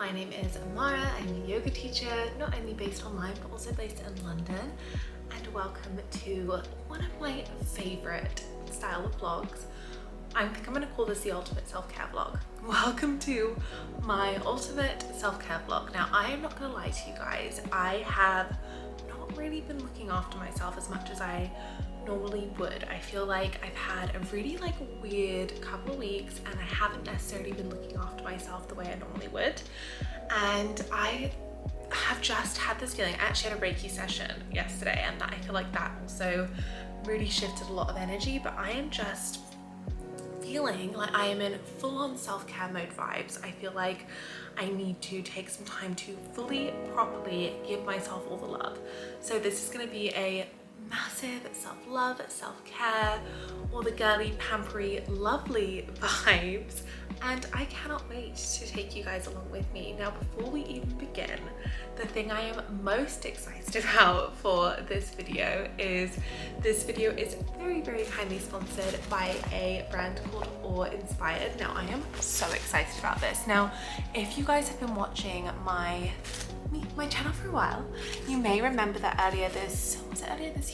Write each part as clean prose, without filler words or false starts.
My name is Amara. I'm a yoga teacher, not only based online but also based in London. And welcome to one of my favorite style of vlogs. I think I'm gonna call this the ultimate self-care vlog. Welcome to my ultimate self-care vlog. Now, I am not gonna lie to you guys. I have not really been looking after myself as much as I normally would. I feel like I've had a really weird couple of weeks and I haven't necessarily been looking after myself the way I normally would. And I have just had this feeling. I actually had a Reiki session yesterday and I feel like that also really shifted a lot of energy, but I am just feeling like I am in full-on self-care mode vibes. I feel like I need to take some time to fully, properly give myself all the love. So this is going to be a massive self-love, self-care, all the girly, pampery, lovely vibes, and I cannot wait to take you guys along with me. Now, before we even begin, the thing I am most excited about for this video is very, very kindly sponsored by a brand called Awe Inspired. Now, I am so excited about this. Now, if you guys have been watching my channel for a while, you may remember that earlier this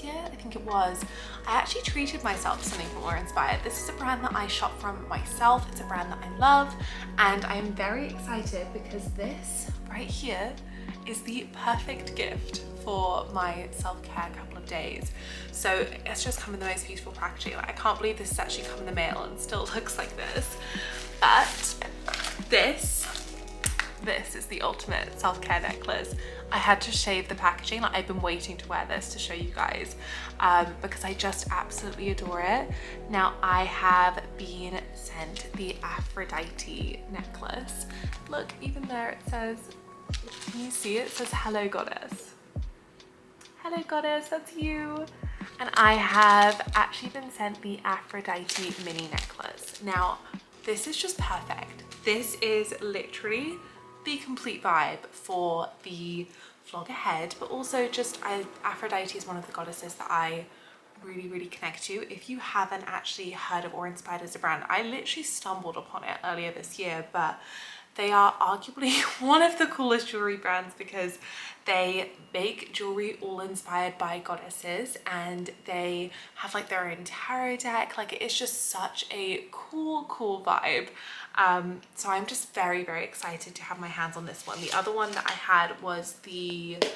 year? I think it was. I actually treated myself to something from Awe Inspired. This is a brand that I shop from myself. It's a brand that I love, and I am very excited because this right here is the perfect gift for my self-care couple of days. So it's just come in the most beautiful packaging. I can't believe this has actually come in the mail and still looks like this. But this is the ultimate self-care necklace. I had to shave the packaging. I've been waiting to wear this to show you guys because I just absolutely adore it. Now, I have been sent the Aphrodite necklace. Look, even there it says, can you see it? It says, "Hello Goddess." Hello Goddess, that's you. And I have actually been sent the Aphrodite mini necklace. Now, this is just perfect. This is literally the complete vibe for the vlog ahead, but also just Aphrodite is one of the goddesses that I really, really connect to. If you haven't actually heard of Awe Inspired as a brand, I literally stumbled upon it earlier this year, but they are arguably one of the coolest jewelry brands because they make jewelry all inspired by goddesses, and they have their own tarot deck. It's just such a cool vibe. So I'm just very, very excited to have my hands on this one. The other one that I had was it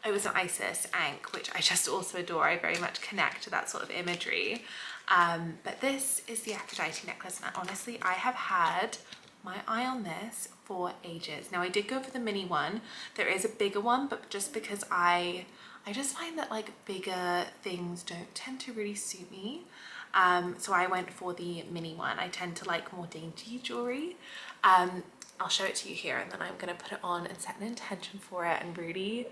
was an Isis Ankh, which I just also adore. I very much connect to that sort of imagery. But this is the Aphrodite necklace, and honestly, I have had my eye on this for ages. Now, I did go for the mini one. There is a bigger one, but just because I just find that bigger things don't tend to really suit me. So I went for the mini one. I tend to like more dainty jewelry. I'll show it to you here, and then I'm gonna put it on and set an intention for it and really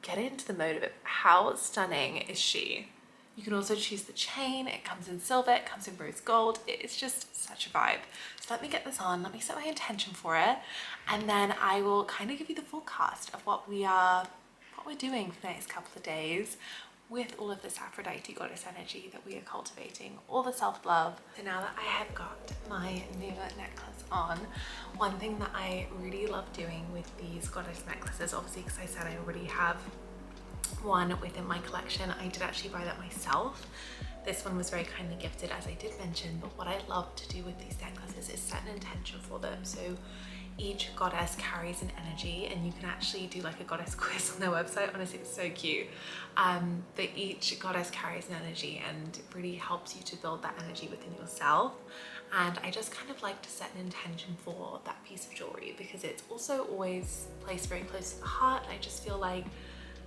get into the mode of it. How stunning is she? You can also choose the chain. It comes in silver, it comes in rose gold. It is just such a vibe. So let me get this on, let me set my intention for it, and then I will kind of give you the forecast of what we're doing for the next couple of days with all of this Aphrodite goddess energy that we are cultivating, all the self-love. So now that I have got my new necklace on, one thing that I really love doing with these goddess necklaces, obviously because I said I already have one within my collection, I did actually buy that myself. This one was very kindly gifted, as I did mention, but what I love to do with these necklaces is set an intention for them. So each goddess carries an energy, and you can actually do a goddess quiz on their website. Honestly, it's so cute. But each goddess carries an energy and it really helps you to build that energy within yourself. And I just kind of like to set an intention for that piece of jewelry because it's also always placed very close to the heart. And I just feel like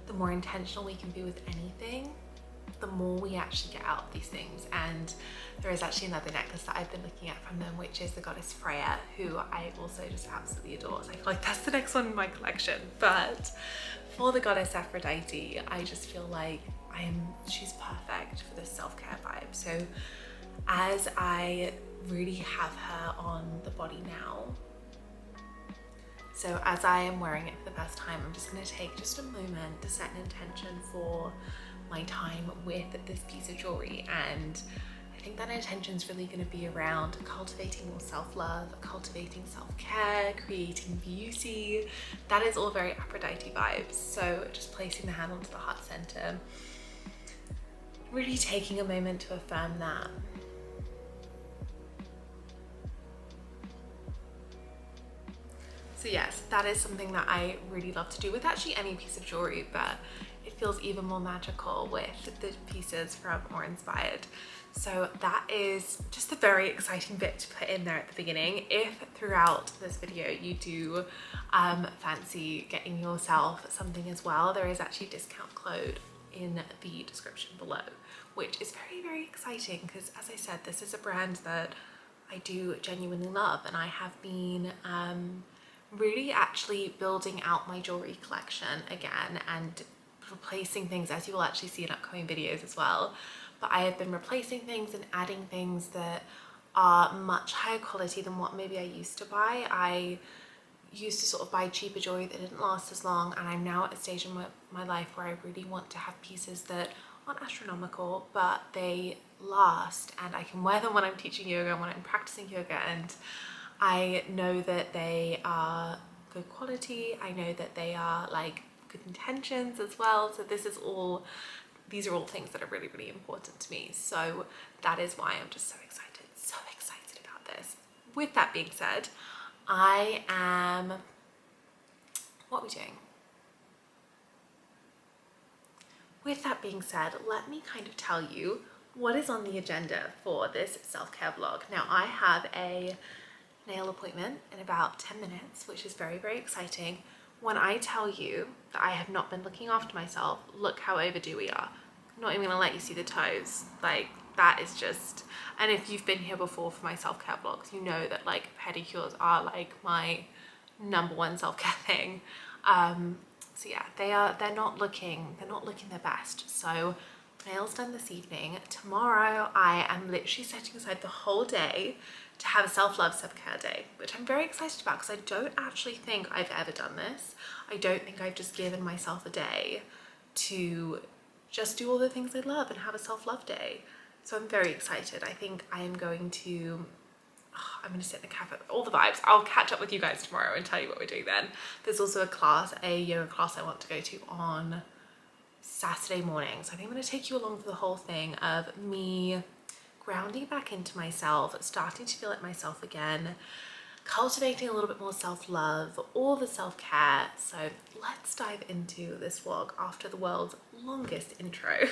the more intentional we can be with anything, the more we actually get out of these things. And there is actually another necklace that I've been looking at from them, which is the goddess Freya, who I also just absolutely adore. So I feel like that's the next one in my collection. But for the goddess Aphrodite, I just feel like she's perfect for this self-care vibe. So as I really have her on the body now, so as I am wearing it for the first time, I'm just going to take just a moment to set an intention for my time with this piece of jewelry. And I think that intention is really going to be around cultivating more self-love, cultivating self-care, creating beauty. That is all very Aphrodite vibes. So just placing the hand onto the heart center, really taking a moment to affirm that. So yes, that is something that I really love to do with actually any piece of jewelry, but it feels even more magical with the pieces from Awe Inspired. So that is just a very exciting bit to put in there at the beginning. If throughout this video you do fancy getting yourself something as well, there is actually a discount code in the description below, which is very, very exciting because, as I said, this is a brand that I do genuinely love, and I have been really actually building out my jewelry collection again and replacing things, as you will actually see in upcoming videos as well. But I have been replacing things and adding things that are much higher quality than what maybe I used to buy. I used to sort of buy cheaper jewelry that didn't last as long, and I'm now at a stage in my life where I really want to have pieces that aren't astronomical, but they last, and I can wear them when I'm teaching yoga and when I'm practicing yoga, and I know that they are good quality. I know that they are like good intentions as well. So these are all things that are really, really important to me. So that is why I'm just so excited about this. With that being said, what are we doing? With that being said, let me kind of tell you what is on the agenda for this self-care vlog. Now, I have a nail appointment in about 10 minutes, which is very, very exciting. When I tell you that I have not been looking after myself, look how overdue we are. I'm not even gonna let you see the toes. Like, that is just, and if you've been here before for my self-care vlogs, you know that like pedicures are like my #1 self-care thing. So yeah, they're not looking their best. So nails done this evening. Tomorrow I am literally setting aside the whole day to have a self-love self-care day, which I'm very excited about because I don't actually think I've ever done this. I don't think I've just given myself a day to just do all the things I love and have a self-love day. So I'm very excited. I think I am going to I'm going to sit in the cafe, all the vibes. I'll catch up with you guys tomorrow and tell you what we're doing then. There's also a yoga class I want to go to on Saturday morning. So I think I'm going to take you along for the whole thing of me grounding back into myself, starting to feel like myself again, cultivating a little bit more self-love, all the self-care. So let's dive into this vlog after the world's longest intro.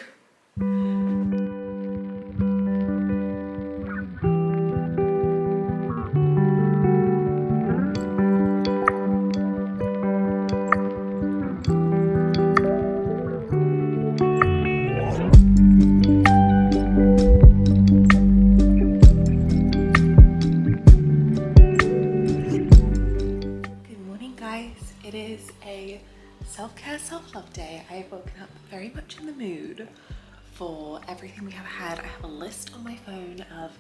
Self-care, self-love day. I have woken up very much in the mood for everything we have ahead. I have a list on my phone of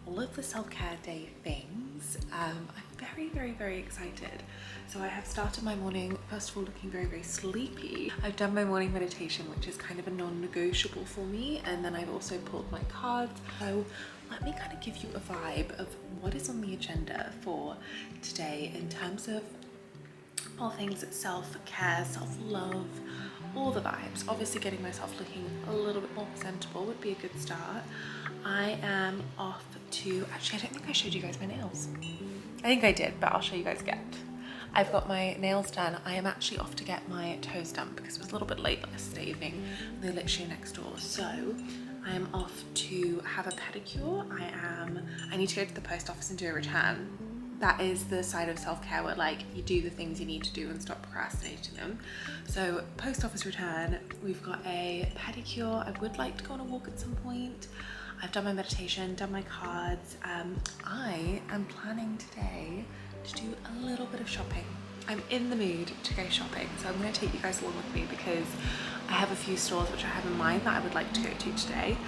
all of the self-care day things. I'm very, very, very excited. So I have started my morning, first of all, looking very, very sleepy. I've done my morning meditation, which is kind of a non-negotiable for me. And then I've also pulled my cards. So let me kind of give you a vibe of what is on the agenda for today in terms of all things self-care, self-love, all the vibes. Obviously getting myself looking a little bit more presentable would be a good start. I am off to, actually I don't think I showed you guys my nails. I think I did, but I'll show you guys again. I've got my nails done. I am actually off to get my toes done because it was a little bit late yesterday evening. They're literally next door. So I am off to have a pedicure. I need to go to the post office and do a return. That is the side of self-care where like you do the things you need to do and stop procrastinating them. So post office return, we've got a pedicure. I would like to go on a walk at some point. I've done my meditation, done my cards. I am planning today to do a little bit of shopping. I'm in the mood to go shopping, so I'm going to take you guys along with me because I have a few stores which I have in mind that I would like to go to today.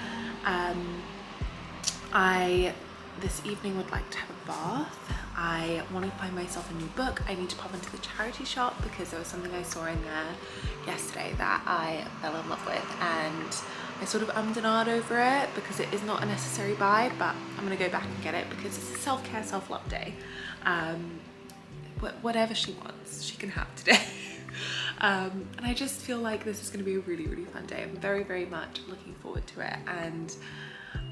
I this evening would like to have a bath. I want to buy myself a new book. I need to pop into the charity shop because there was something I saw in there yesterday that I fell in love with, and I sort of ummed and ahed over it because it is not a necessary buy, but I'm gonna go back and get it because it's a self-care, self-love day. Whatever she wants, she can have today. And I just feel like this is gonna be a really, really fun day. I'm very, very much looking forward to it. And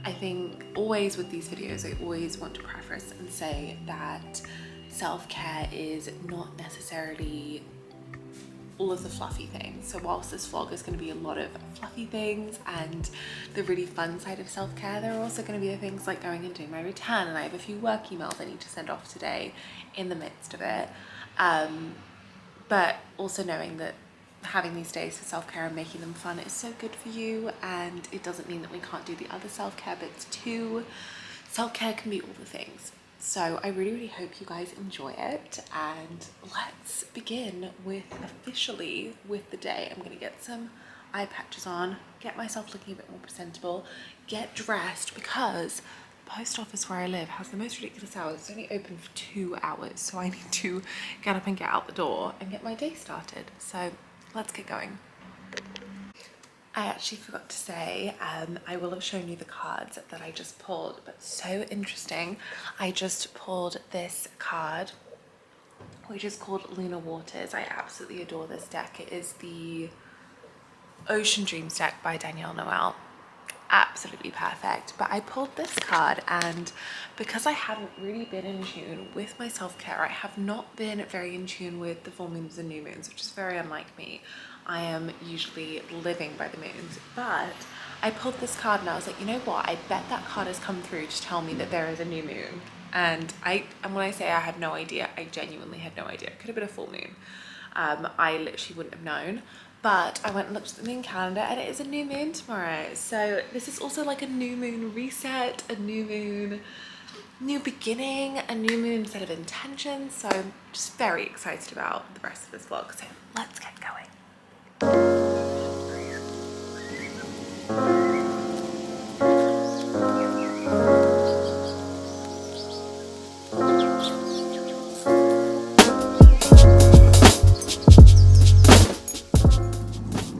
I think always with these videos, I always want to preface and say that self-care is not necessarily all of the fluffy things. So whilst this vlog is going to be a lot of fluffy things and the really fun side of self-care, there are also going to be the things like going and doing my routine, and I have a few work emails I need to send off today in the midst of it. But also knowing that having these days for self-care and making them fun is so good for you, and it doesn't mean that we can't do the other self-care bits too. Self-care can be all the things. So I really, really hope you guys enjoy it, and let's begin officially with the day. I'm gonna get some eye patches on, get myself looking a bit more presentable, get dressed, because the post office where I live has the most ridiculous hours. It's only open for 2 hours, so I need to get up and get out the door and get my day started. So let's get going. I actually forgot to say, I will have shown you the cards that I just pulled, but so interesting. I just pulled this card, which is called Lunar Waters. I absolutely adore this deck. It is the Ocean Dreams deck by Danielle Noel. Absolutely perfect. But I pulled this card, and because I haven't really been in tune with my self-care, I have not been very in tune with the full moons and new moons, which is very unlike me. I am usually living by the moons, but I pulled this card and I was like, you know what, I bet that card has come through to tell me that there is a new moon. And when I say I had no idea, I genuinely had no idea. It could have been a full moon. I literally wouldn't have known. But I went and looked at the moon calendar, and it is a new moon tomorrow. So this is also like a new moon reset, a new moon, new beginning, a new moon set of intentions. So I'm just very excited about the rest of this vlog. So let's get going.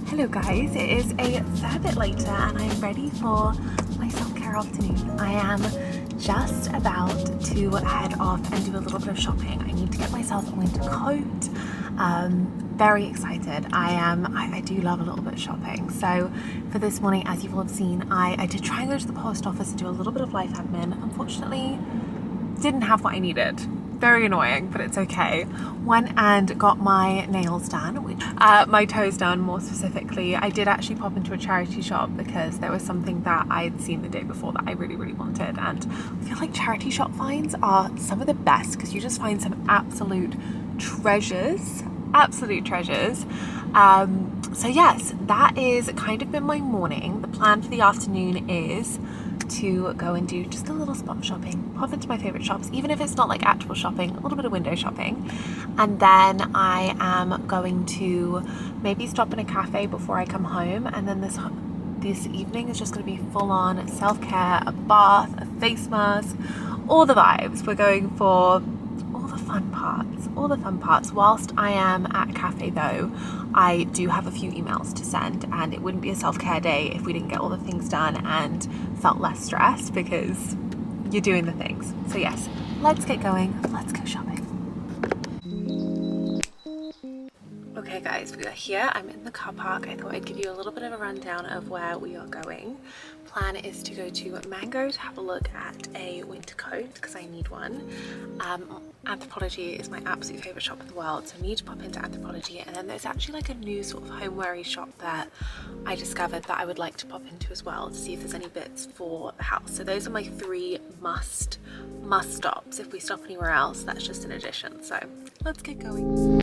Hello guys, it is a fair bit later and I'm ready for my self-care afternoon. I am just about to head off and do a little bit of shopping. I need to get myself a winter coat. Very excited. I do love a little bit of shopping. So for this morning, as you will have seen, I did try and go to the post office and do a little bit of life admin. Unfortunately, didn't have what I needed. Very annoying, but it's okay. Went and got my nails done, my toes done more specifically. I did actually pop into a charity shop because there was something that I had seen the day before that I really, really wanted. And I feel like charity shop finds are some of the best because you just find some absolute treasures. So yes, that is kind of been my morning. The plan for the afternoon is to go and do just a little spot shopping, pop into my favorite shops, even if it's not like actual shopping, a little bit of window shopping. And then I am going to maybe stop in a cafe before I come home. And then this evening is just going to be full on self-care, a bath, a face mask, all the vibes. We're going for all the fun parts. Whilst I am at a cafe though, I do have a few emails to send, and it wouldn't be a self-care day if we didn't get all the things done and felt less stressed because you're doing the things. So yes, let's get going. Let's go shopping. Okay guys, we are here. I'm in the car park. I thought I'd give you a little bit of a rundown of where we are going. Plan is to go to Mango to have a look at a winter coat because I need one. Anthropologie is my absolute favourite shop in the world, so I need to pop into Anthropologie. And then there's actually like a new sort of homewear-y shop that I discovered that I would like to pop into as well to see if there's any bits for the house. So those are my 3 must stops. If we stop anywhere else, that's just an addition. So let's get going.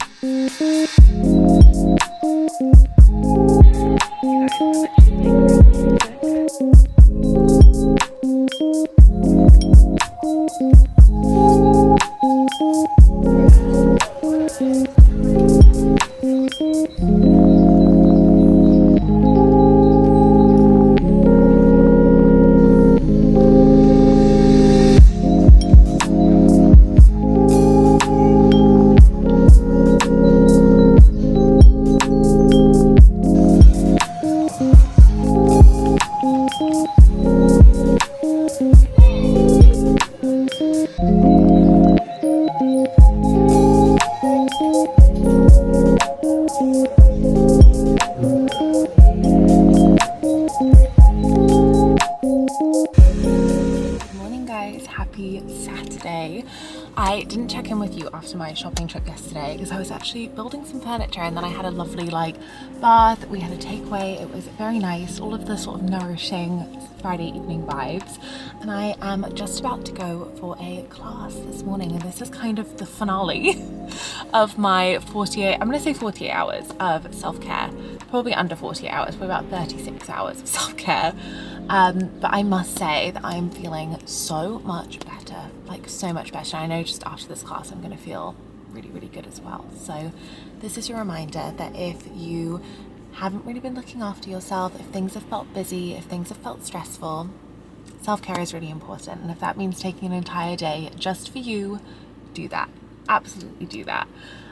after my shopping trip yesterday because I was actually building some furniture, and then I had a lovely like bath. We had a takeaway. It was very nice, all of the sort of nourishing Friday evening vibes, and I am just about to go for a class this morning, and this is kind of the finale of my 48 hours of self-care. Probably under 48 hours, probably about 36 hours of self-care. But I must say that I'm feeling so much better, like so much better. I know just after this class I'm going to feel really, really good as well. So this is your reminder that if you haven't really been looking after yourself, if things have felt busy, if things have felt stressful, self-care is really important. And if that means taking an entire day just for you, do that. Absolutely do that.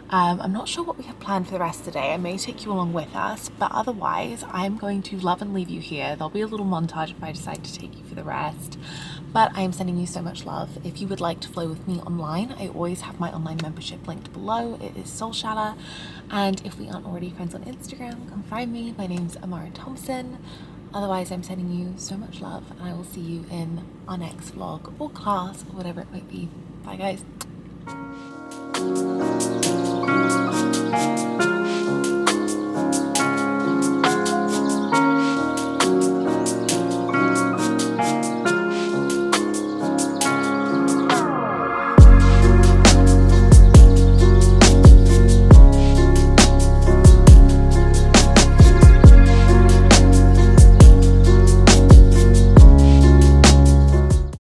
I'm not sure what we have planned for the rest of the day. I may take you along with us, but otherwise I'm going to love and leave you here. There'll be a little montage if I decide to take you for the rest, but I am sending you so much love. If you would like to flow with me online, I always have my online membership linked below. It is Soul Shatter, and if we aren't already friends on Instagram, come find me. My name's Amara Thompson. Otherwise, I'm sending you so much love, and I will see you in our next vlog or class or whatever it might be. Bye guys.